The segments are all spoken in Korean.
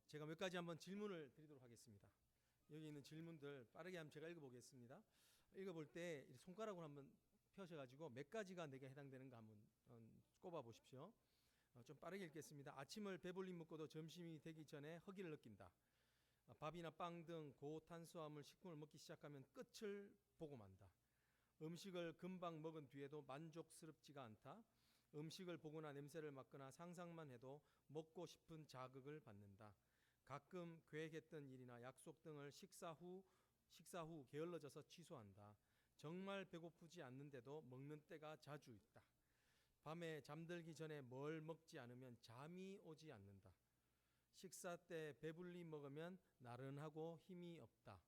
제가 몇 가지 한번 질문을 드리도록 하겠습니다. 여기 있는 질문들 빠르게 한번 제가 읽어보겠습니다. 읽어볼 때 손가락으로 한번 펴셔가지고 몇 가지가 내게 해당되는가 한번 꼽아 보십시오. 좀 빠르게 읽겠습니다. 아침을 배불리 먹고도 점심이 되기 전에 허기를 느낀다. 밥이나 빵 등 고탄수화물 식품을 먹기 시작하면 끝을 보고 만다. 음식을 금방 먹은 뒤에도 만족스럽지가 않다. 음식을 보거나 냄새를 맡거나 상상만 해도 먹고 싶은 자극을 받는다. 가끔 계획했던 일이나 약속 등을 식사 후 게을러져서 취소한다. 정말 배고프지 않는데도 먹는 때가 자주 있다. 밤에 잠들기 전에 뭘 먹지 않으면 잠이 오지 않는다. 식사 때 배불리 먹으면 나른하고 힘이 없다.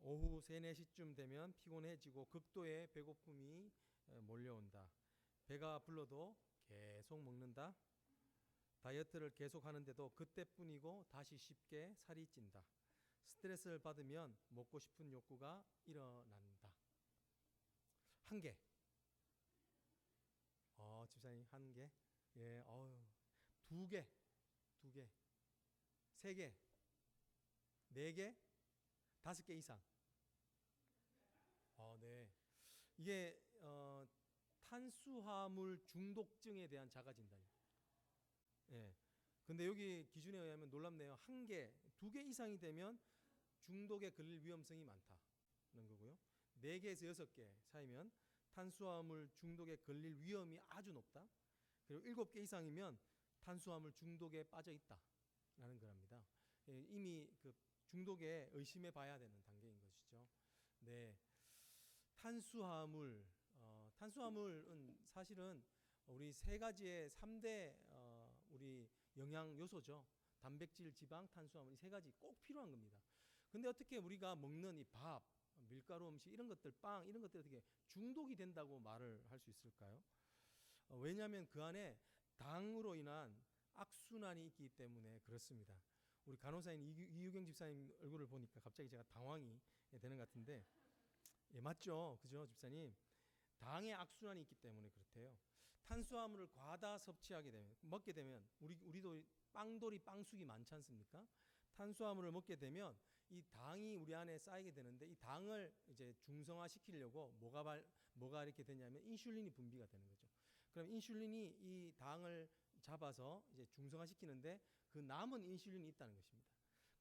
오후 3, 4시쯤 되면 피곤해지고 극도의 배고픔이 몰려온다. 배가 불러도 계속 먹는다. 다이어트를 계속 하는데도 그때뿐이고 다시 쉽게 살이 찐다. 스트레스를 받으면 먹고 싶은 욕구가 일어난다. 한 개. 집사님 한 개. 예, 두 개. 세 개. 네 개. 5개 이상. 네. 이게 탄수화물 중독증에 대한 자가 진단이에요. 예. 근데 여기 기준에 의하면 놀랍네요. 한 개, 2개 이상이 되면 중독에 걸릴 위험성이 많다는 거고요. 4개에서 6개 사이면 탄수화물 중독에 걸릴 위험이 아주 높다. 그리고 7개 이상이면 탄수화물 중독에 빠져 있다라는 거랍니다. 예, 이미 그 중독에 의심해 봐야 되는 단계인 것이죠. 네. 탄수화물은 사실은 우리 3가지의 3대 우리 영양 요소죠. 단백질, 지방, 탄수화물 이 3가지 꼭 필요한 겁니다. 근데 어떻게 우리가 먹는 이 밥, 밀가루 음식 이런 것들, 빵 이런 것들이 어떻게 중독이 된다고 말을 할 수 있을까요? 왜냐하면 그 안에 당으로 인한 악순환이 있기 때문에 그렇습니다. 우리 간호사인 이유경 집사님 얼굴을 보니까 갑자기 제가 당황이 되는 것 같은데, 예, 맞죠? 그죠, 집사님? 당의 악순환이 있기 때문에 그렇대요. 탄수화물을 과다 섭취하게 되면, 먹게 되면 우리도 빵돌이 빵숙이 많지 않습니까? 탄수화물을 먹게 되면 이 당이 우리 안에 쌓이게 되는데, 이 당을 이제 중성화시키려고 뭐가 이렇게 되냐면 인슐린이 분비가 되는 거죠. 그럼 인슐린이 이 당을 잡아서 이제 중성화시키는데 그 남은 인슐린이 있다는 것입니다.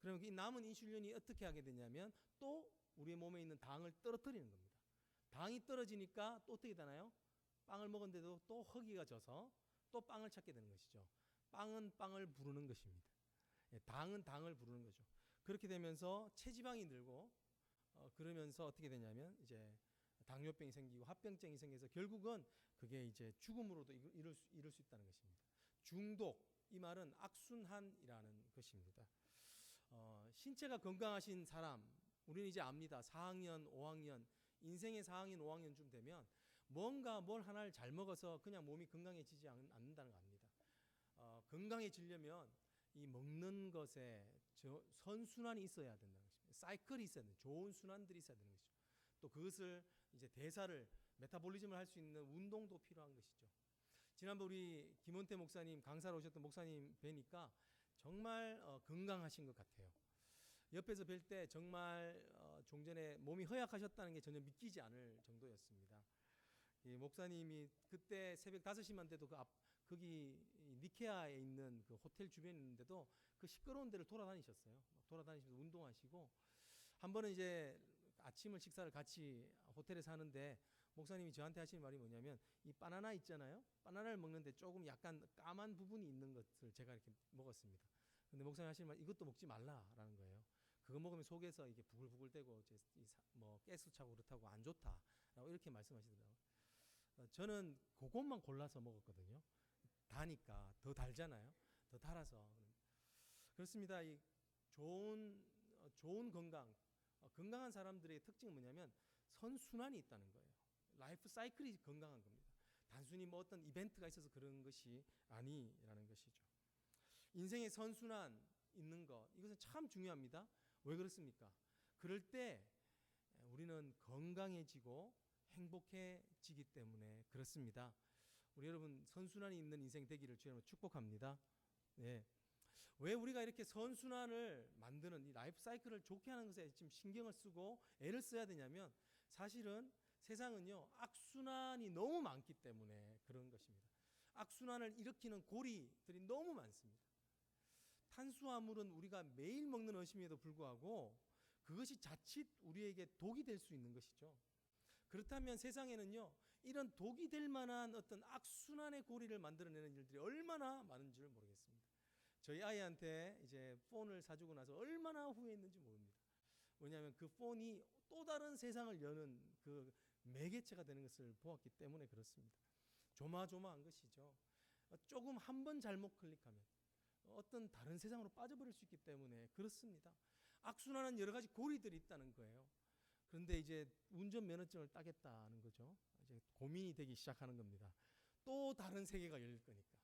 그러면 이 남은 인슐린이 어떻게 하게 되냐면 또 우리 몸에 있는 당을 떨어뜨리는 겁니다. 당이 떨어지니까 또 어떻게 되나요? 빵을 먹었는데도 또 허기가 져서 또 빵을 찾게 되는 것이죠. 빵은 빵을 부르는 것입니다. 당은 당을 부르는 거죠. 그렇게 되면서 체지방이 늘고 그러면서 어떻게 되냐면 이제 당뇨병이 생기고 합병증이 생겨서 결국은 그게 이제 죽음으로도 이룰 수 있다는 것입니다. 중독, 이 말은 악순환이라는 것입니다. 신체가 건강하신 사람, 우리는 이제 압니다. 4학년, 5학년, 인생의 4학년, 5학년쯤 되면 뭔가 뭘 하나를 잘 먹어서 그냥 몸이 건강해지지 않는다는 거 압니다. 건강해지려면 이 먹는 것에 선순환이 있어야 된다는 것입니다. 사이클이 있어야 되는, 좋은 순환들이 있어야 되는 것이죠. 또 그것을 이제 대사를, 메타볼리즘을 할 수 있는 운동도 필요한 것이죠. 지난번 우리 김원태 목사님 강사로 오셨던 목사님 뵈니까 정말 건강하신 것 같아요. 옆에서 뵐 때 정말 종전에 몸이 허약하셨다는 게 전혀 믿기지 않을 정도였습니다. 이 목사님이 그때 새벽 5시만 돼도 거기 니케아에 있는 그 호텔 주변에 있는데도 그 시끄러운 데를 돌아다니셨어요. 돌아다니시면서 운동하시고, 한 번은 이제 아침을 식사를 같이 호텔에서 하는데 목사님이 저한테 하시는 말이 뭐냐면, 이 바나나 있잖아요. 바나나를 먹는데 조금 약간 까만 부분이 있는 것을 제가 이렇게 먹었습니다. 근데 목사님 하시는 말, 이것도 먹지 말라라는 거예요. 그거 먹으면 속에서 이게 부글부글대고 뭐 가스 차고 그렇다고 안 좋다라고 이렇게 말씀하시더라고요. 저는 그것만 골라서 먹었거든요. 다니까 더 달잖아요. 더 달아서. 그렇습니다. 이 좋은 건강한 사람들의 특징은 뭐냐면 선순환이 있다는 거예요. 라이프 사이클이 건강한 겁니다. 단순히 뭐 어떤 이벤트가 있어서 그런 것이 아니라는 것이죠. 인생의 선순환 있는 것, 이것은 참 중요합니다. 왜 그렇습니까? 그럴 때 우리는 건강해지고 행복해지기 때문에 그렇습니다. 우리 여러분 선순환이 있는 인생 되기를 주님으로 축복합니다. 네. 왜 우리가 이렇게 선순환을 만드는 이 라이프 사이클을 좋게 하는 것에 지금 신경을 쓰고 애를 써야 되냐면 사실은 세상은요 악순환이 너무 많기 때문에 그런 것입니다. 악순환을 일으키는 고리들이 너무 많습니다. 탄수화물은 우리가 매일 먹는 것임에도 불구하고 그것이 자칫 우리에게 독이 될 수 있는 것이죠. 그렇다면 세상에는요 이런 독이 될 만한 어떤 악순환의 고리를 만들어내는 일들이 얼마나 많은 줄 모르겠습니다. 저희 아이한테 이제 폰을 사주고 나서 얼마나 후회했는지 모릅니다. 왜냐하면 그 폰이 또 다른 세상을 여는 그 매개체가 되는 것을 보았기 때문에 그렇습니다. 조마조마한 것이죠. 조금 한 번 잘못 클릭하면 어떤 다른 세상으로 빠져버릴 수 있기 때문에 그렇습니다. 악순환은 여러 가지 고리들이 있다는 거예요. 그런데 이제 운전면허증을 따겠다는 거죠. 이제 고민이 되기 시작하는 겁니다. 또 다른 세계가 열릴 거니까.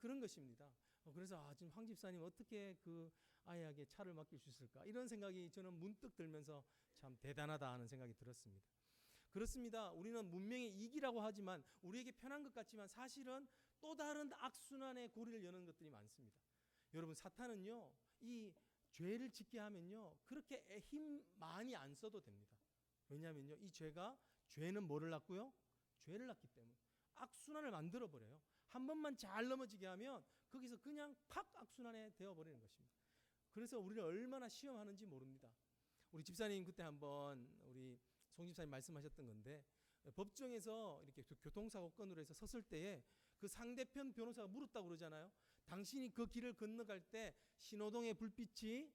그런 것입니다. 그래서 지금 황 집사님 어떻게 그 아이에게 차를 맡길 수 있을까? 이런 생각이 저는 문득 들면서 참 대단하다 하는 생각이 들었습니다. 그렇습니다. 우리는 문명의 이기라고 하지만 우리에게 편한 것 같지만 사실은 또 다른 악순환의 고리를 여는 것들이 많습니다. 여러분 사탄은요 이 죄를 짓게 하면요 그렇게 힘 많이 안 써도 됩니다. 왜냐하면요 이 죄는 뭐를 낳고요? 죄를 낳기 때문에 악순환을 만들어 버려요. 한 번만 잘 넘어지게 하면 거기서 그냥 팍 악순환에 되어버리는 것입니다. 그래서 우리를 얼마나 시험하는지 모릅니다. 우리 집사님 그때 한번 우리 송 집사님 말씀하셨던 건데 법정에서 이렇게 교통사고 건으로 해서 섰을 때에 그 상대편 변호사가 물었다고 그러잖아요. 당신이 그 길을 건너갈 때 신호등의 불빛이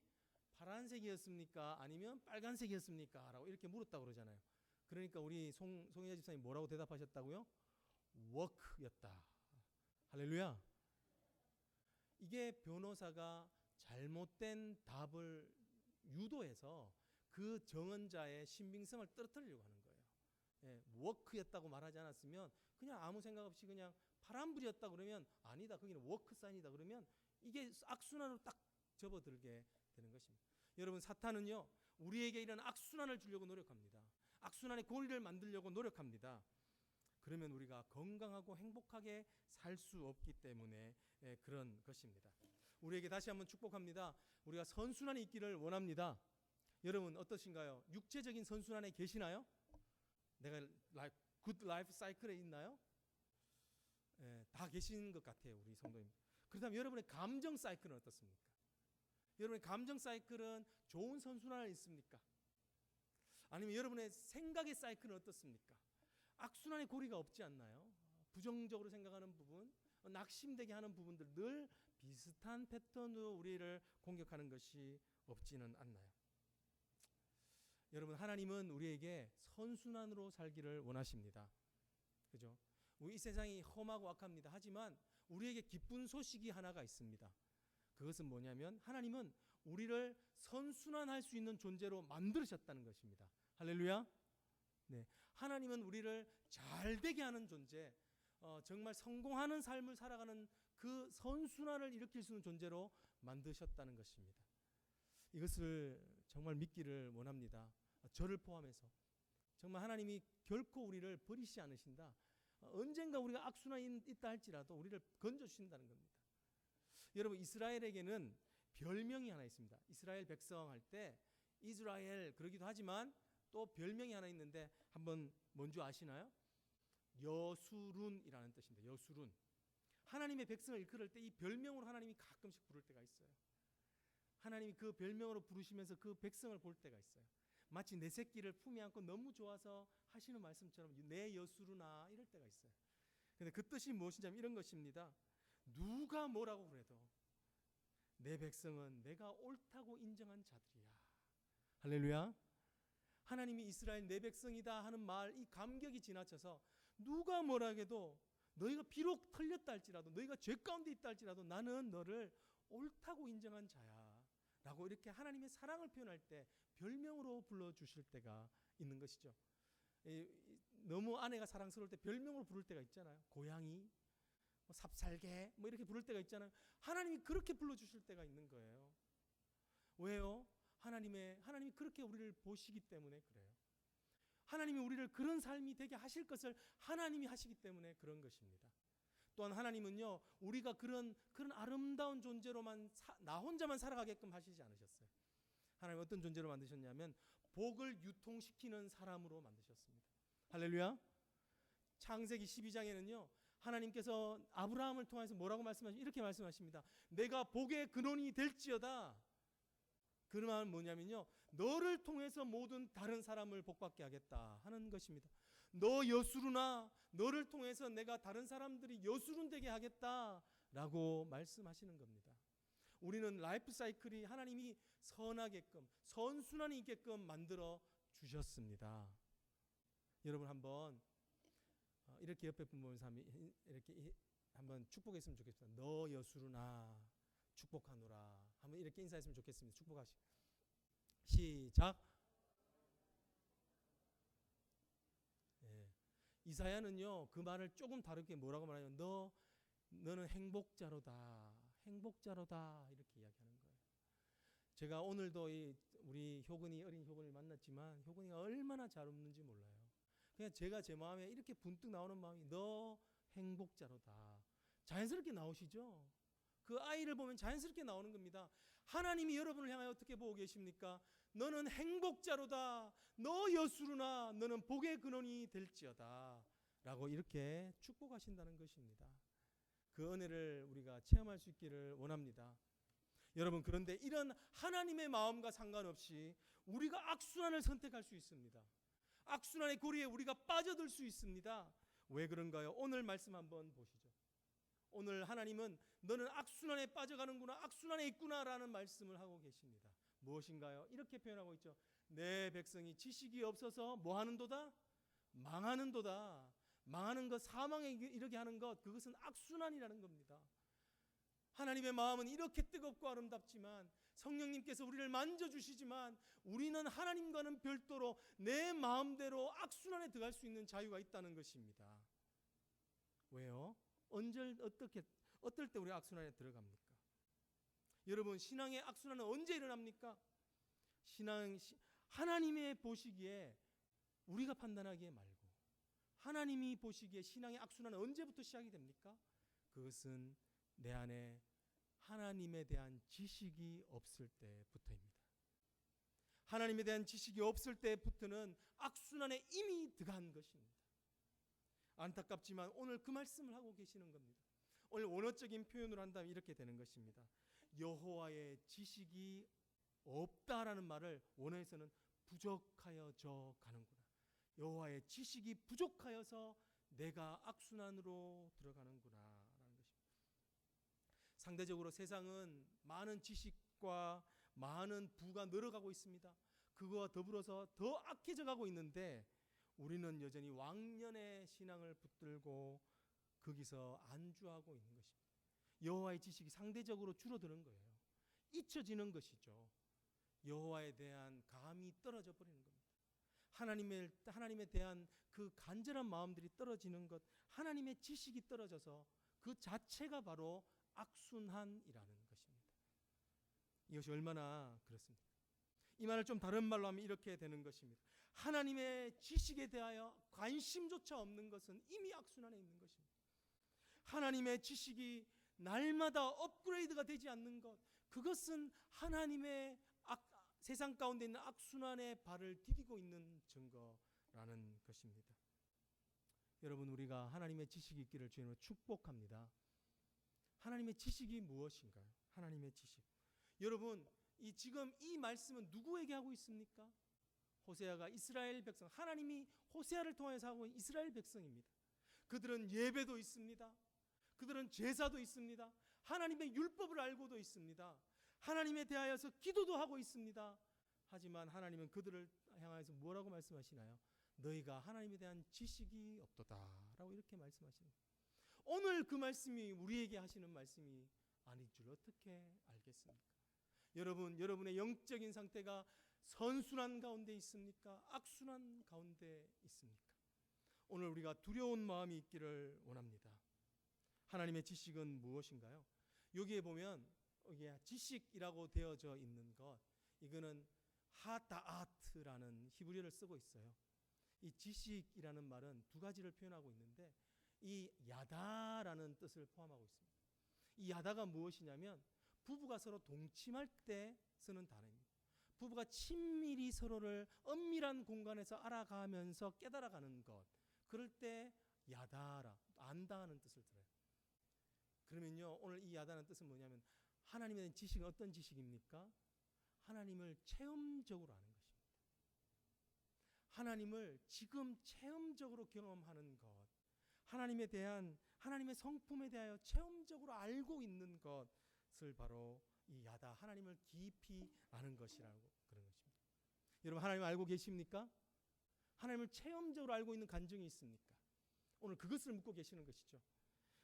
파란색이었습니까? 아니면 빨간색이었습니까? 라고 이렇게 물었다고 그러잖아요. 그러니까 우리 송혜자 집사님 뭐라고 대답하셨다고요? 워크였다. 할렐루야. 이게 변호사가 잘못된 답을 유도해서 그 정언자의 신빙성을 떨어뜨리려고 하는 거예요. 예, 워크였다고 말하지 않았으면 그냥 아무 생각 없이 그냥 파란불이었다 그러면 아니다 거기는 워크 사인이다 그러면 이게 악순환으로 딱 접어들게 되는 것입니다. 여러분 사탄은요 우리에게 이런 악순환을 주려고 노력합니다. 악순환의 고리를 만들려고 노력합니다. 그러면 우리가 건강하고 행복하게 살 수 없기 때문에 그런 것입니다. 우리에게 다시 한번 축복합니다. 우리가 선순환이 있기를 원합니다. 여러분 어떠신가요? 육체적인 선순환에 계시나요? 내가 굿 라이프 사이클에 있나요? 다 계신 것 같아요 우리 성도님. 그렇다면 여러분의 감정 사이클은 어떻습니까? 여러분의 감정 사이클은 좋은 선순환이 있습니까? 아니면 여러분의 생각의 사이클은 어떻습니까? 악순환의 고리가 없지 않나요? 부정적으로 생각하는 부분, 낙심되게 하는 부분들 늘 비슷한 패턴으로 우리를 공격하는 것이 없지는 않나요? 여러분 하나님은 우리에게 선순환으로 살기를 원하십니다. 그죠? 이 세상이 험하고 악합니다. 하지만 우리에게 기쁜 소식이 하나가 있습니다. 그것은 뭐냐면 하나님은 우리를 선순환할 수 있는 존재로 만드셨다는 것입니다. 할렐루야. 네, 하나님은 우리를 잘되게 하는 존재, 정말 성공하는 삶을 살아가는 그 선순환을 일으킬 수 있는 존재로 만드셨다는 것입니다. 이것을 정말 믿기를 원합니다. 저를 포함해서 정말 하나님이 결코 우리를 버리시지 않으신다. 언젠가 우리가 악순환이 있다 할지라도 우리를 건져주신다는 겁니다. 여러분 이스라엘에게는 별명이 하나 있습니다. 이스라엘 백성 할 때 이스라엘 그러기도 하지만 또 별명이 하나 있는데 한번 뭔지 아시나요? 여수룬이라는 뜻입니다. 여수룬. 하나님의 백성을 일컬을 때 이 별명으로 하나님이 가끔씩 부를 때가 있어요. 하나님이 그 별명으로 부르시면서 그 백성을 볼 때가 있어요. 마치 내 새끼를 품에 안고 너무 좋아서 하시는 말씀처럼 내 여수루나 이럴 때가 있어요. 근데 그 뜻이 무엇인지 이런 것입니다. 누가 뭐라고 그래도 내 백성은 내가 옳다고 인정한 자들이야. 할렐루야. 하나님이 이스라엘 내 백성이다 하는 말, 이 감격이 지나쳐서 누가 뭐라 해도 너희가 비록 틀렸다 할지라도 너희가 죄 가운데 있다 할지라도 나는 너를 옳다고 인정한 자야 라고 이렇게 하나님의 사랑을 표현할 때 별명으로 불러주실 때가 있는 것이죠. 너무 아내가 사랑스러울 때 별명으로 부를 때가 있잖아요. 고양이, 삽살개 뭐 이렇게 부를 때가 있잖아요. 하나님이 그렇게 불러주실 때가 있는 거예요. 왜요? 하나님이 그렇게 우리를 보시기 때문에 그래요. 하나님이 우리를 그런 삶이 되게 하실 것을 하나님이 하시기 때문에 그런 것입니다. 또한 하나님은요, 우리가 그런 아름다운 존재로만 나 혼자만 살아가게끔 하시지 않으셨어요. 하나님 어떤 존재로 만드셨냐면 복을 유통시키는 사람으로 만드셨습니다. 할렐루야. 창세기 12장에는요, 하나님께서 아브라함을 통해서 뭐라고 말씀하십니까? 이렇게 말씀하십니다. 내가 복의 근원이 될지어다. 그 말은 뭐냐면요, 너를 통해서 모든 다른 사람을 복받게 하겠다 하는 것입니다. 너 여수르나 너를 통해서 내가 다른 사람들이 여수른 되게 하겠다라고 말씀하시는 겁니다. 우리는 라이프 사이클이 하나님이 선하게끔 선순환이 있게끔 만들어 주셨습니다. 여러분 한번 이렇게 옆에 분 보면서 이렇게 한번 축복했으면 좋겠습니다. 너 여수르나 축복하노라. 한번 이렇게 인사했으면 좋겠습니다. 축복하시. 시작. 예. 이사야는요, 그 말을 조금 다르게 뭐라고 말하냐면 너는 행복자로다. 행복자로다. 이렇게 이야기하는 거예요. 제가 오늘도 우리 어린 효근이를 만났지만 효근이가 얼마나 잘 웃는지 몰라요. 그냥 제가 제 마음에 이렇게 분뜩 나오는 마음이 너 행복자로다. 자연스럽게 나오시죠? 그 아이를 보면 자연스럽게 나오는 겁니다. 하나님이 여러분을 향하여 어떻게 보고 계십니까? 너는 행복자로다. 너 여수르나 너는 복의 근원이 될지어다. 라고 이렇게 축복하신다는 것입니다. 그 은혜를 우리가 체험할 수 있기를 원합니다. 여러분, 그런데 이런 하나님의 마음과 상관없이 우리가 악순환을 선택할 수 있습니다. 악순환의 고리에 우리가 빠져들 수 있습니다. 왜 그런가요? 오늘 말씀 한번 보시죠. 오늘 하나님은 너는 악순환에 빠져가는구나, 악순환에 있구나라는 말씀을 하고 계십니다. 무엇인가요? 이렇게 표현하고 있죠. 내 백성이 지식이 없어서 뭐 하는도다? 망하는도다. 망하는 것, 사망에 이르게 하는 것, 그것은 악순환이라는 겁니다. 하나님의 마음은 이렇게 뜨겁고 아름답지만 성령님께서 우리를 만져주시지만 우리는 하나님과는 별도로 내 마음대로 악순환에 들어갈 수 있는 자유가 있다는 것입니다. 왜요? 어떨 때 우리 악순환에 들어갑니까? 여러분, 신앙의 악순환은 언제 일어납니까? 하나님의 보시기에 우리가 판단하기에 말고 하나님이 보시기에 신앙의 악순환은 언제부터 시작이 됩니까? 그것은 내 안에 하나님에 대한 지식이 없을 때부터입니다. 하나님에 대한 지식이 없을 때부터는 악순환에 이미 들어간 것입니다. 안타깝지만 오늘 그 말씀을 하고 계시는 겁니다. 오늘 원어적인 표현으로 한다면 이렇게 되는 것입니다. 여호와의 지식이 없다라는 말을 원어에서는 부족하여져 가는구나. 여호와의 지식이 부족하여서 내가 악순환으로 들어가는구나 라는 것입니다. 상대적으로 세상은 많은 지식과 많은 부가 늘어가고 있습니다. 그거와 더불어서 더 악해져 가고 있는데 우리는 여전히 왕년의 신앙을 붙들고 거기서 안주하고 있는 것입니다. 여호와의 지식이 상대적으로 줄어드는 거예요. 잊혀지는 것이죠. 여호와에 대한 감이 떨어져 버리는 겁니다. 하나님에 대한 그 간절한 마음들이 떨어지는 것, 하나님의 지식이 떨어져서 그 자체가 바로 악순환이라는 것입니다. 이것이 얼마나 그렇습니까? 이 말을 좀 다른 말로 하면 이렇게 되는 것입니다. 하나님의 지식에 대하여 관심조차 없는 것은 이미 악순환에 있는 것입니다. 하나님의 지식이 날마다 업그레이드가 되지 않는 것, 그것은 하나님의 세상 가운데 있는 악순환에 발을 디디고 있는 증거라는 것입니다. 여러분, 우리가 하나님의 지식이 있기를 주님으로 축복합니다. 하나님의 지식이 무엇인가요? 하나님의 지식. 여러분, 지금 이 말씀은 누구에게 하고 있습니까? 호세아가 이스라엘 백성, 하나님이 호세아를 통해서 하고 있는 이스라엘 백성입니다. 그들은 예배도 있습니다. 그들은 제사도 있습니다. 하나님의 율법을 알고도 있습니다. 하나님에 대하여서 기도도 하고 있습니다. 하지만 하나님은 그들을 향하여서 뭐라고 말씀하시나요? 너희가 하나님에 대한 지식이 없도다 라고 이렇게 말씀하시는 거예요. 오늘 그 말씀이 우리에게 하시는 말씀이 아닐 줄 어떻게 알겠습니까? 여러분, 여러분의 영적인 상태가 선순환 가운데 있습니까? 악순환 가운데 있습니까? 오늘 우리가 두려운 마음이 있기를 원합니다. 하나님의 지식은 무엇인가요? 여기에 보면 여기에 지식이라고 되어져 있는 것, 이거는 하다아트라는 히브리어를 쓰고 있어요. 이 지식이라는 말은 두 가지를 표현하고 있는데 이 야다라는 뜻을 포함하고 있습니다. 이 야다가 무엇이냐면 부부가 서로 동침할 때 쓰는 단어입니다. 부부가 친밀히 서로를 엄밀한 공간에서 알아가면서 깨달아가는 것, 그럴 때 야다라, 안다 하는 뜻을 들어요. 그러면요, 오늘 이 야다는 뜻은 뭐냐면 하나님에 대한 지식은 어떤 지식입니까? 하나님을 체험적으로 아는 것입니다. 하나님을 지금 체험적으로 경험하는 것, 하나님에 대한, 하나님의 성품에 대하여 체험적으로 알고 있는 것을 바로 이 야다, 하나님을 깊이 아는 것이라고 그런 것입니다. 여러분, 하나님 알고 계십니까? 하나님을 체험적으로 알고 있는 간증이 있습니까? 오늘 그것을 묻고 계시는 것이죠.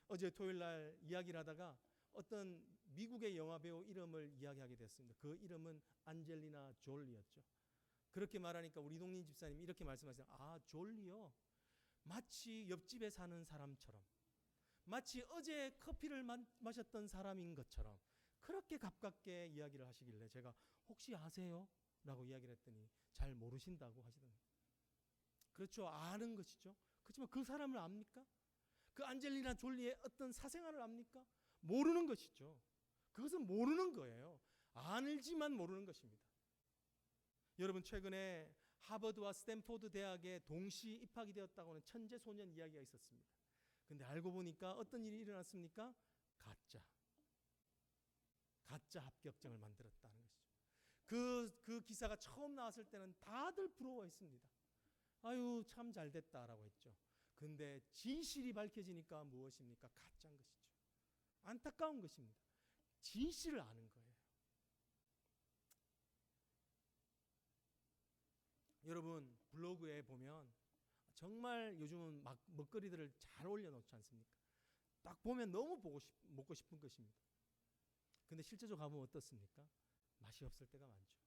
어제 토요일 날 이야기를 하다가 어떤 미국의 영화배우 이름을 이야기하게 됐습니다. 그 이름은 안젤리나 졸리였죠. 그렇게 말하니까 우리 이동민 집사님이 이렇게 말씀하세요. 아, 졸리요? 마치 옆집에 사는 사람처럼, 마치 어제 커피를 마셨던 사람인 것처럼 그렇게 가깝게 이야기를 하시길래 제가 혹시 아세요? 라고 이야기를 했더니 잘 모르신다고 하시더라고요. 그렇죠. 아는 것이죠. 그렇지만 그 사람을 압니까? 그 안젤리나 졸리의 어떤 사생활을 압니까? 모르는 것이죠. 그것은 모르는 거예요. 알지만 모르는 것입니다. 여러분, 최근에 하버드와 스탠포드 대학에 동시 입학이 되었다고 하는 천재 소년 이야기가 있었습니다. 근데 알고 보니까 어떤 일이 일어났습니까? 가짜 합격증을 만들었다는 것이죠. 그 기사가 처음 나왔을 때는 다들 부러워했습니다. 아유, 참 잘됐다라고 했죠. 근데 진실이 밝혀지니까 무엇입니까? 가짜인 것이죠. 안타까운 것입니다. 진실을 아는 거예요. 여러분, 블로그에 보면 정말 요즘은 막 먹거리들을 잘 올려놓지 않습니까? 딱 보면 너무 먹고 싶은 것입니다. 근데 실제로 가보면 어떻습니까? 맛이 없을 때가 많죠.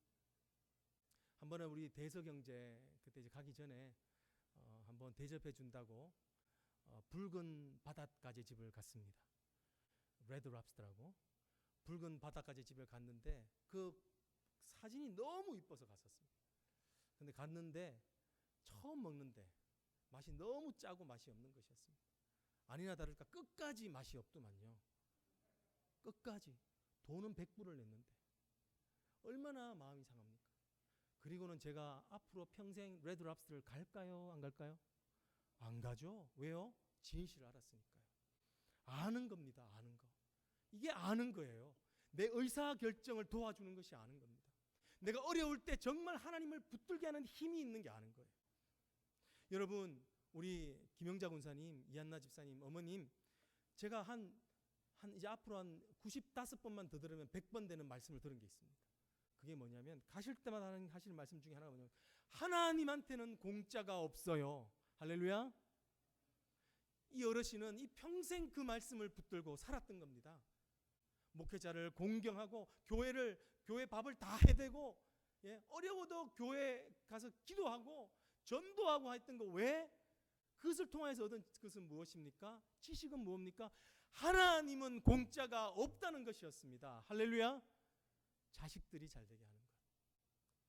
한 번은 우리 대서경제 그때 이제 가기 전에 한번 대접해 준다고 붉은 바닷가재 집을 갔습니다. 레드 랍스터라고 붉은 바닷가재 집을 갔는데 그 사진이 너무 이뻐서 갔었습니다. 근데 갔는데 처음 먹는데 맛이 너무 짜고 맛이 없는 것이었습니다. 아니나 다를까 끝까지 맛이 없더만요. 끝까지 돈은 100불을 냈는데 얼마나 마음이 상합니까? 그리고는 제가 앞으로 평생 레드 랍스터를 갈까요? 안 갈까요? 안 가죠. 왜요? 진실을 알았으니까요. 아는 겁니다. 아는 거. 이게 아는 거예요. 내 의사결정을 도와주는 것이 아는 겁니다. 내가 어려울 때 정말 하나님을 붙들게 하는 힘이 있는 게 아는 거예요. 여러분, 우리 김영자 군사님, 이한나 집사님, 어머님, 제가 이제 앞으로 한 95번만 더 들으면 100번 되는 말씀을 들은 게 있습니다. 그게 뭐냐면 가실 때마다 하시는 말씀 중에 하나가 뭐냐면 하나님한테는 공짜가 없어요. 할렐루야. 이 어르신은 이 평생 그 말씀을 붙들고 살았던 겁니다. 목회자를 공경하고 교회 밥을 다 해대고 어려워도 교회 가서 기도하고 전도하고 했던 거 왜? 그것을 통해서 얻은 것은 무엇입니까? 지식은 무엇입니까? 하나님은 공짜가 없다는 것이었습니다. 할렐루야. 자식들이 잘 되게 하는 것.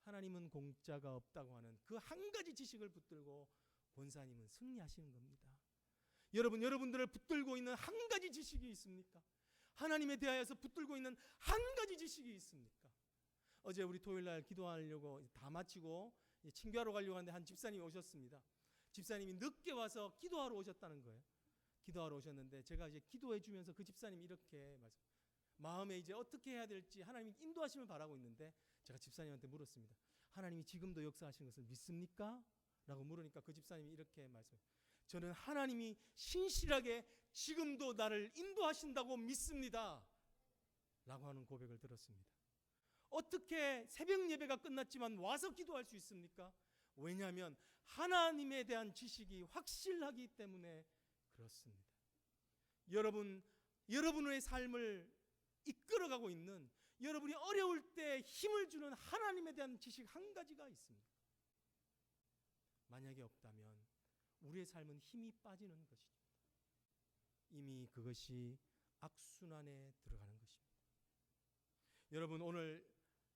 하나님은 공짜가 없다고 하는 그 한 가지 지식을 붙들고 권사님은 승리하시는 겁니다. 여러분들을 붙들고 있는 한 가지 지식이 있습니까? 하나님에 대하여서 붙들고 있는 한 가지 지식이 있습니까? 어제 우리 토요일 날 기도하려고 다 마치고 친교하러 가려고 하는데 한 집사님이 오셨습니다. 집사님이 늦게 와서 기도하러 오셨다는 거예요. 기도하러 오셨는데 제가 이제 기도해 주면서 그 집사님이 이렇게 마음에 이제 어떻게 해야 될지 하나님이 인도하심을 바라고 있는데 제가 집사님한테 물었습니다. 하나님이 지금도 역사하시는 것을 믿습니까? 라고 물으니까 그 집사님이 이렇게 말씀해요. 저는 하나님이 신실하게 지금도 나를 인도하신다고 믿습니다. 라고 하는 고백을 들었습니다. 어떻게 새벽 예배가 끝났지만 와서 기도할 수 있습니까? 왜냐하면 하나님에 대한 지식이 확실하기 때문에 그렇습니다. 여러분의 삶을 이끌어가고 있는, 여러분이 어려울 때 힘을 주는 하나님에 대한 지식 한 가지가 있습니다. 만약에 없다면 우리의 삶은 힘이 빠지는 것이죠. 이미 그것이 악순환에 들어가는 것입니다. 여러분, 오늘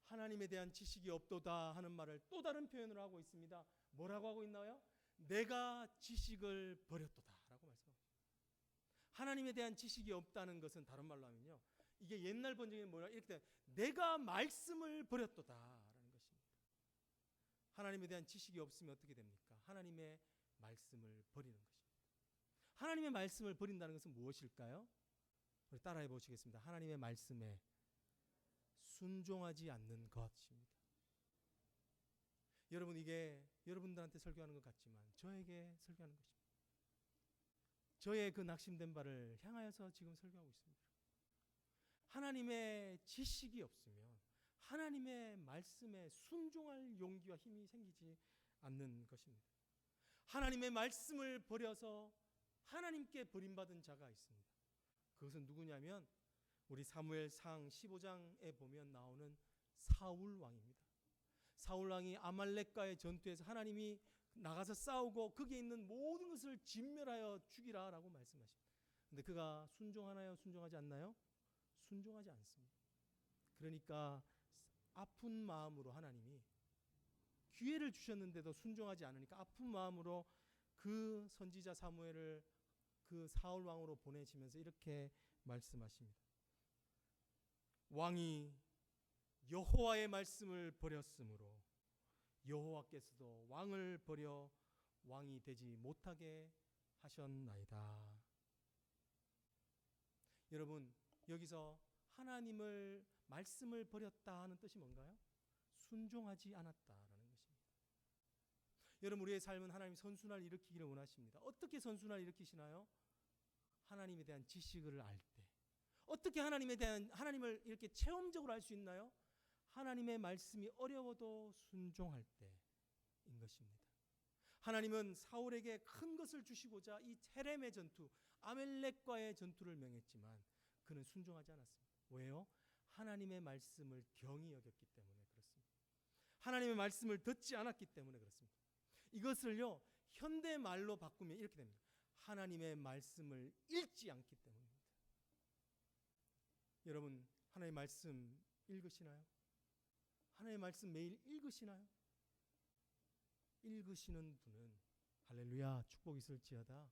하나님에 대한 지식이 없도다 하는 말을 또 다른 표현으로 하고 있습니다. 뭐라고 하고 있나요? 내가 지식을 버렸도다 라고 말씀합니다. 하나님에 대한 지식이 없다는 것은 다른 말로 하면요, 이게 옛날 번역에 뭐라 이렇게 돼, 내가 말씀을 버렸도다라는 것입니다. 하나님에 대한 지식이 없으면 어떻게 됩니까? 하나님의 말씀을 버리는 것입니다. 하나님의 말씀을 버린다는 것은 무엇일까요? 우리 따라해 보시겠습니다. 하나님의 말씀에 순종하지 않는 것입니다. 여러분, 이게 여러분들한테 설교하는 것 같지만 저에게 설교하는 것입니다. 저의 그 낙심된 바를 향하여서 지금 설교하고 있습니다. 하나님의 지식이 없으면 하나님의 말씀에 순종할 용기와 힘이 생기지 않는 것입니다. 하나님의 말씀을 버려서 하나님께 버림받은 자가 있습니다. 그것은 누구냐면 우리 사무엘상 15장에 보면 나오는 사울 왕입니다. 사울 왕이 아말렉과의 전투에서 하나님이 나가서 싸우고 거기에 있는 모든 것을 진멸하여 죽이라라고 말씀하십니다. 근데 그가 순종하나요? 순종하지 않나요? 순종하지 않습니다. 그러니까 아픈 마음으로 하나님이 기회를 주셨는데도 순종하지 않으니까 아픈 마음으로 그 선지자 사무엘을 그 사울 왕으로 보내시면서 이렇게 말씀하십니다. 왕이 여호와의 말씀을 버렸으므로 여호와께서도 왕을 버려 왕이 되지 못하게 하셨나이다. 여러분, 여기서 하나님을 말씀을 버렸다 하는 뜻이 뭔가요? 순종하지 않았다라는 것입니다. 여러분, 우리의 삶은 하나님 선순환을 일으키기를 원하십니다. 어떻게 선순환을 일으키시나요? 하나님에 대한 지식을 알 때. 어떻게 하나님을 이렇게 체험적으로 알 수 있나요? 하나님의 말씀이 어려워도 순종할 때인 것입니다. 하나님은 사울에게 큰 것을 주시고자 이 헬렘의 전투, 아멜렉과의 전투를 명했지만 그는 순종하지 않았습니다. 왜요? 하나님의 말씀을 경히 여겼기 때문에 그렇습니다. 하나님의 말씀을 듣지 않았기 때문에 그렇습니다. 이것을요, 현대 말로 바꾸면 이렇게 됩니다. 하나님의 말씀을 읽지 않기 때문입니다. 여러분, 하나님의 말씀 읽으시나요? 하나님의 말씀 매일 읽으시나요? 읽으시는 분은 할렐루야, 축복이 있을지어다.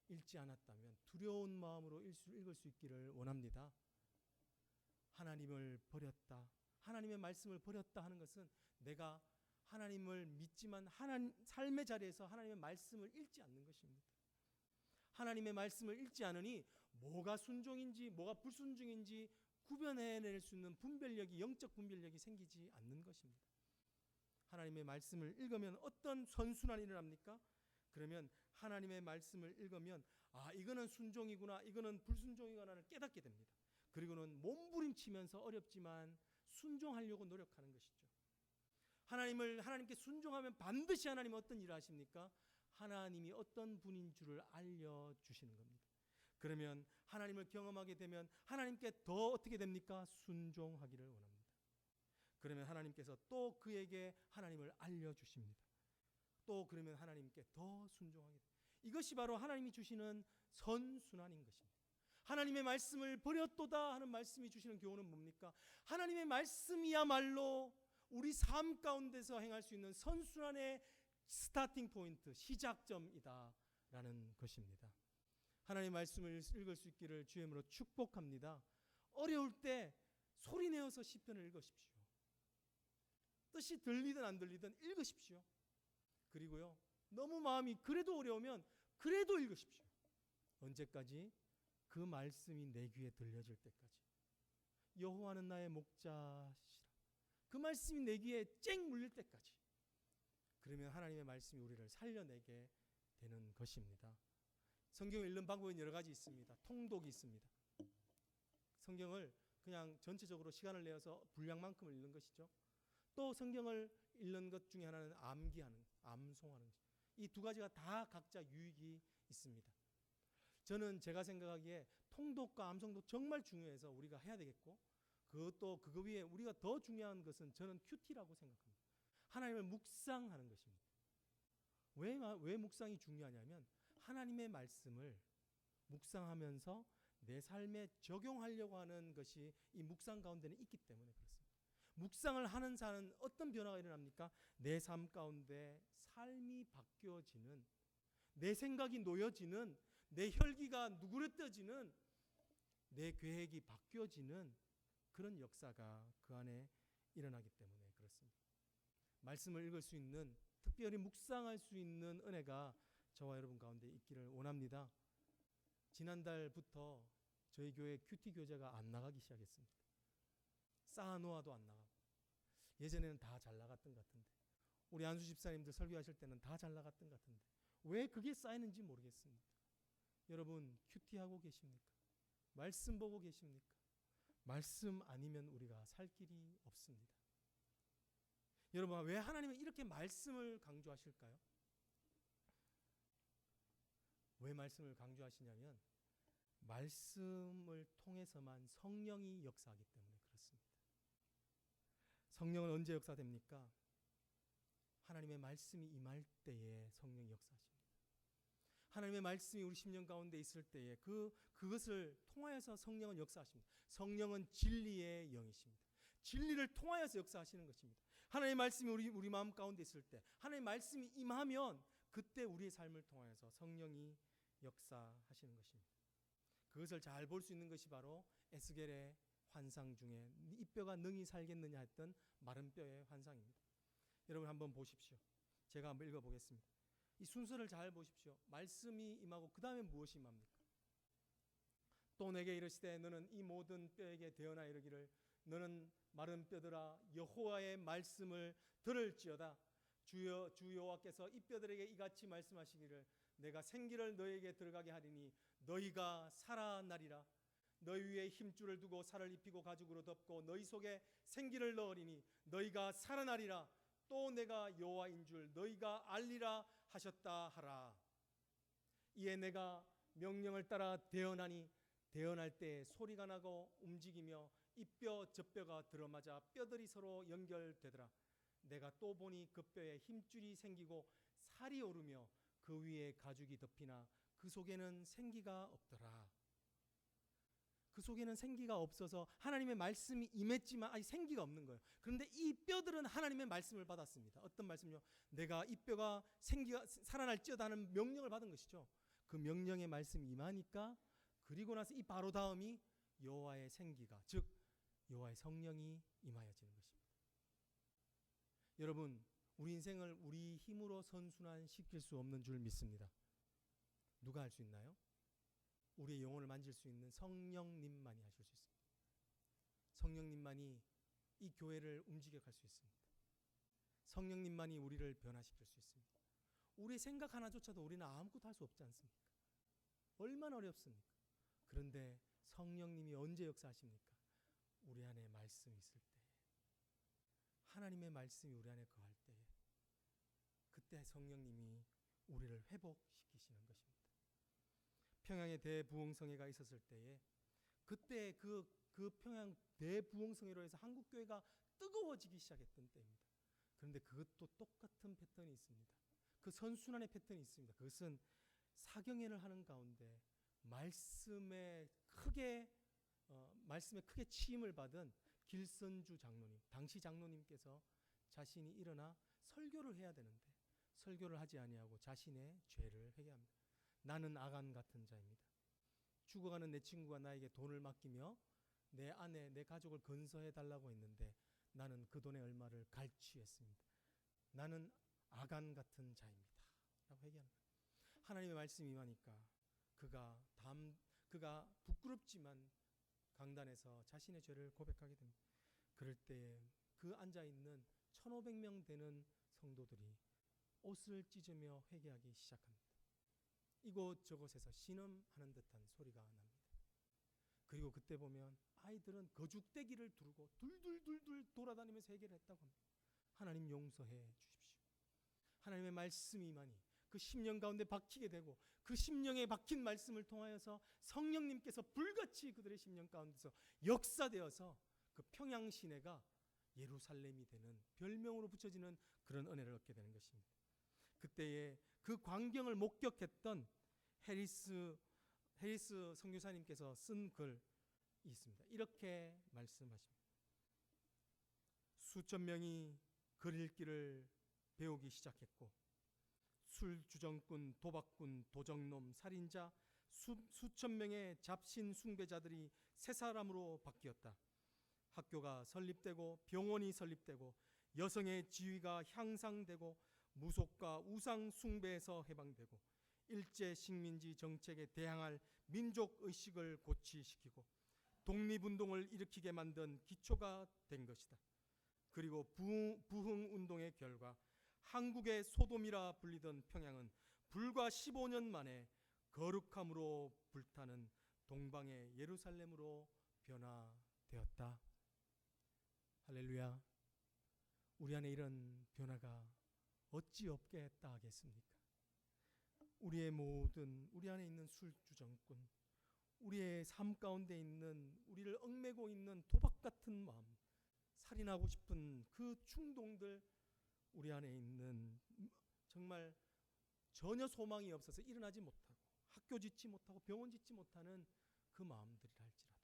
읽지 않았다면 두려운 마음으로 읽을 수 있기를 원합니다. 하나님을 버렸다, 하나님의 말씀을 버렸다 하는 것은 내가 하나님을 믿지만 삶의 자리에서 하나님의 말씀을 읽지 않는 것입니다. 하나님의 말씀을 읽지 않으니 뭐가 순종인지 뭐가 불순종인지 구별해낼 수 있는 분별력이, 영적 분별력이 생기지 않는 것입니다. 하나님의 말씀을 읽으면 어떤 선순환이 일어납니까? 그러면 하나님의 말씀을 읽으면 이거는 순종이구나, 이거는 불순종이구나를 깨닫게 됩니다. 그리고는 몸부림치면서 어렵지만 순종하려고 노력하는 것이죠. 하나님께 순종하면 반드시 하나님은 어떤 일을 하십니까? 하나님이 어떤 분인 줄을 알려주시는 겁니다. 그러면 하나님을 경험하게 되면 하나님께 더 어떻게 됩니까? 순종하기를 원합니다. 그러면 하나님께서 또 그에게 하나님을 알려주십니다. 또 그러면 하나님께 더 순종하게 됩니다. 이것이 바로 하나님이 주시는 선순환인 것입니다. 하나님의 말씀을 버렸도다 하는 말씀이 주시는 교훈은 뭡니까? 하나님의 말씀이야말로 우리 삶 가운데서 행할 수 있는 선순환의 스타팅 포인트, 시작점이다라는 것입니다. 하나님의 말씀을 읽을 수 있기를 주의 이름으로 축복합니다. 어려울 때 소리 내어서 시편을 읽으십시오. 뜻이 들리든 안 들리든 읽으십시오. 그리고요, 너무 마음이 그래도 어려우면 그래도 읽으십시오. 언제까지? 그 말씀이 내 귀에 들려질 때까지. 여호와는 나의 목자시라. 그 말씀이 내 귀에 쨍 물릴 때까지. 그러면 하나님의 말씀이 우리를 살려내게 되는 것입니다. 성경을 읽는 방법은 여러 가지 있습니다. 통독이 있습니다. 성경을 그냥 전체적으로 시간을 내어서 분량만큼을 읽는 것이죠. 또 성경을 읽는 것 중에 하나는 암기하는, 암송하는 것. 이 두 가지가 다 각자 유익이 있습니다. 저는 제가 생각하기에 통독과 암송도 정말 중요해서 우리가 해야 되겠고, 그것도 그거 위에 우리가 더 중요한 것은 저는 큐티라고 생각합니다. 하나님을 묵상하는 것입니다. 왜 묵상이 중요하냐면 하나님의 말씀을 묵상하면서 내 삶에 적용하려고 하는 것이 이 묵상 가운데는 있기 때문에 그렇습니다. 묵상을 하는 자는 어떤 변화가 일어납니까? 내 삶 가운데 삶이 바뀌어지는, 내 생각이 놓여지는, 내 혈기가 누그러뜨지는, 내 계획이 바뀌어지는 그런 역사가 그 안에 일어나기 때문에 그렇습니다. 말씀을 읽을 수 있는, 특별히 묵상할 수 있는 은혜가 저와 여러분 가운데 있기를 원합니다. 지난달부터 저희 교회 큐티 교재가 안 나가기 시작했습니다. 쌓아놓아도 안 나가고. 예전에는 다 잘 나갔던 것 같은데, 우리 안수 집사님들 설교하실 때는 다 잘 나갔던 것 같은데 왜 그게 쌓이는지 모르겠습니다. 여러분 큐티하고 계십니까? 말씀 보고 계십니까? 말씀 아니면 우리가 살 길이 없습니다. 여러분, 왜 하나님은 이렇게 말씀을 강조하실까요? 왜 말씀을 강조하시냐면 말씀을 통해서만 성령이 역사하기 때문에 그렇습니다. 성령은 언제 역사됩니까? 하나님의 말씀이 임할 때에 성령이 역사하십니다. 하나님의 말씀이 우리 심령 가운데 있을 때에 그것을 통하여서 성령은 역사하십니다. 성령은 진리의 영이십니다. 진리를 통하여서 역사하시는 것입니다. 하나님의 말씀이 우리 마음 가운데 있을 때, 하나님의 말씀이 임하면 그때 우리의 삶을 통하여서 성령이 역사하시는 것입니다. 그것을 잘 볼 수 있는 것이 바로 에스겔의 환상 중에 이 뼈가 능히 살겠느냐 했던 마른 뼈의 환상입니다. 여러분 한번 보십시오. 제가 한번 읽어보겠습니다. 이 순서를 잘 보십시오. 말씀이 임하고 그 다음에 무엇이 임합니까? 또 내게 이르시되 너는 이 모든 뼈에게 대언하 이르기를 너는 마른 뼈들아 여호와의 말씀을 들을지어다. 주 여호와께서 이 뼈들에게 이같이 말씀하시기를 내가 생기를 너희에게 들어가게 하리니 너희가 살아나리라. 너희 위에 힘줄을 두고 살을 입히고 가죽으로 덮고 너희 속에 생기를 넣으리니 너희가 살아나리라. 또 내가 여호와인 줄 너희가 알리라 하셨다 하라. 이에 내가 명령을 따라 대언하니 대언할 때 소리가 나고 움직이며 이 뼈 저 뼈가 들어맞아 뼈들이 서로 연결되더라. 내가 또 보니 그 뼈에 힘줄이 생기고 살이 오르며 그 위에 가죽이 덮이나 그 속에는 생기가 없더라. 그 속에는 생기가 없어서 하나님의 말씀이 임했지만 아니 생기가 없는 거예요. 그런데 이 뼈들은 하나님의 말씀을 받았습니다. 어떤 말씀이요? 내가 이 뼈가 생기가 살아날지어다 하는 명령을 받은 것이죠. 그 명령의 말씀이 임하니까 그리고 나서 이 바로 다음이 여호와의 생기가, 즉 여호와의 성령이 임하여지는 것입니다. 여러분, 우리 인생을 우리 힘으로 선순환시킬 수 없는 줄 믿습니다. 누가 할 수 있나요? 우리의 영혼을 만질 수 있는 성령님만이 하실 수 있습니다. 성령님만이 이 교회를 움직여갈 수 있습니다. 성령님만이 우리를 변화시킬 수 있습니다. 우리의 생각 하나조차도 우리는 아무것도 할 수 없지 않습니까? 얼마나 어렵습니까? 그런데 성령님이 언제 역사하십니까? 우리 안에 말씀이 있을 때, 하나님의 말씀이 우리 안에 거할 때에, 그때 성령님이 우리를 회복시키시는 것입니다. 평양의 대부흥성회가 있었을 때에 그때 그 평양 대부흥성회로 해서 한국교회가 뜨거워지기 시작했던 때입니다. 그런데 그것도 똑같은 패턴이 있습니다. 그 선순환의 패턴이 있습니다. 그것은 사경연을 하는 가운데 말씀에 크게 치임을 받은 길선주 장로님, 당시 장로님께서 자신이 일어나 설교를 해야 되는데 설교를 하지 아니하고 자신의 죄를 회개합니다. 나는 아간 같은 자입니다. 죽어가는 내 친구가 나에게 돈을 맡기며 내 아내, 내 가족을 건서해 달라고 했는데 나는 그 돈의 얼마를 갈취했습니다. 나는 아간 같은 자입니다. 라고 회개합니다. 하나님의 말씀이 임하니까 그가 부끄럽지만 강단에서 자신의 죄를 고백하게 됩니다. 그럴 때에 그 앉아있는 1,500명 되는 성도들이 옷을 찢으며 회개하기 시작합니다. 이곳저곳에서 신음하는 듯한 소리가 납니다. 그리고 그때 보면 아이들은 거죽대기를 두르고 둘둘둘둘 돌아다니면서 회개를 했다고 합니다. 하나님 용서해 주십시오. 하나님의 말씀이 임하니 그 심령 가운데 박히게 되고 그 심령에 박힌 말씀을 통하여서 성령님께서 불같이 그들의 심령 가운데서 역사되어서 그 평양 시내가 예루살렘이 되는 별명으로 붙여지는 그런 은혜를 얻게 되는 것입니다. 그때에 그 광경을 목격했던 해리스 선교사님께서 쓴 글이 있습니다. 이렇게 말씀하십니다. 수천 명이 글 읽기를 배우기 시작했고 술주정꾼, 도박꾼, 도적놈, 살인자, 수천 명의 잡신 숭배자들이 새 사람으로 바뀌었다. 학교가 설립되고 병원이 설립되고 여성의 지위가 향상되고 무속과 우상 숭배에서 해방되고 일제 식민지 정책에 대항할 민족 의식을 고취시키고 독립운동을 일으키게 만든 기초가 된 것이다. 그리고 부흥운동의 결과 한국의 소돔이라 불리던 평양은 불과 15년 만에 거룩함으로 불타는 동방의 예루살렘으로 변화되었다. 할렐루야. 우리 안에 이런 변화가 어찌 없게 했다 하겠습니까? 우리 안에 있는 술주정꾼, 우리의 삶 가운데 있는 우리를 얽매고 있는 도박 같은 마음, 살인하고 싶은 그 충동들, 우리 안에 있는 정말 전혀 소망이 없어서 일어나지 못하고 학교 짓지 못하고 병원 짓지 못하는 그 마음들이라 할지라도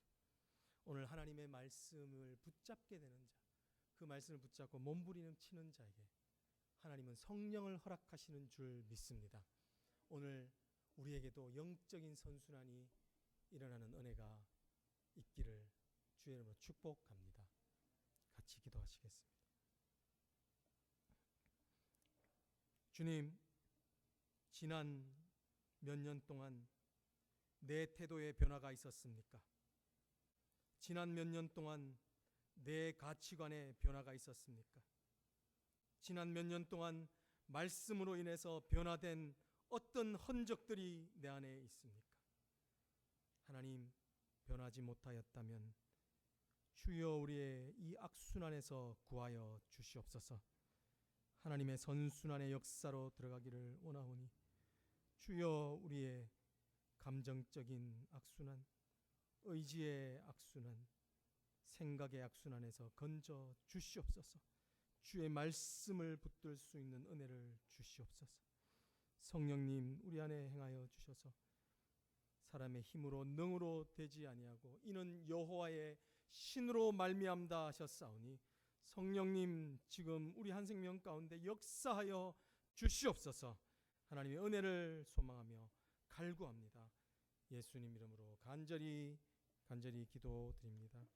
오늘 하나님의 말씀을 붙잡게 되는 자, 그 말씀을 붙잡고 몸부림치는 자에게 하나님은 성령을 허락하시는 줄 믿습니다. 오늘 우리에게도 영적인 선순환이 일어나는 은혜가 있기를 주의 이름으로 축복합니다. 같이 기도하시겠습니다. 주님, 지난 몇 년 동안 내 태도에 변화가 있었습니까? 지난 몇 년 동안 내 가치관에 변화가 있었습니까? 지난 몇 년 동안 말씀으로 인해서 변화된 어떤 흔적들이 내 안에 있습니까? 하나님, 변하지 못하였다면 주여 우리의 이 악순환에서 구하여 주시옵소서. 하나님의 선순환의 역사로 들어가기를 원하오니 주여 우리의 감정적인 악순환, 의지의 악순환, 생각의 악순환에서 건져 주시옵소서. 주의 말씀을 붙들 수 있는 은혜를 주시옵소서. 성령님, 우리 안에 행하여 주셔서 사람의 힘으로 능으로 되지 아니하고 이는 여호와의 신으로 말미암다 하셨사오니 성령님, 지금 우리 한 생명 가운데 역사하여 주시옵소서. 하나님의 은혜를 소망하며 간구합니다. 예수님 이름으로 간절히 기도드립니다.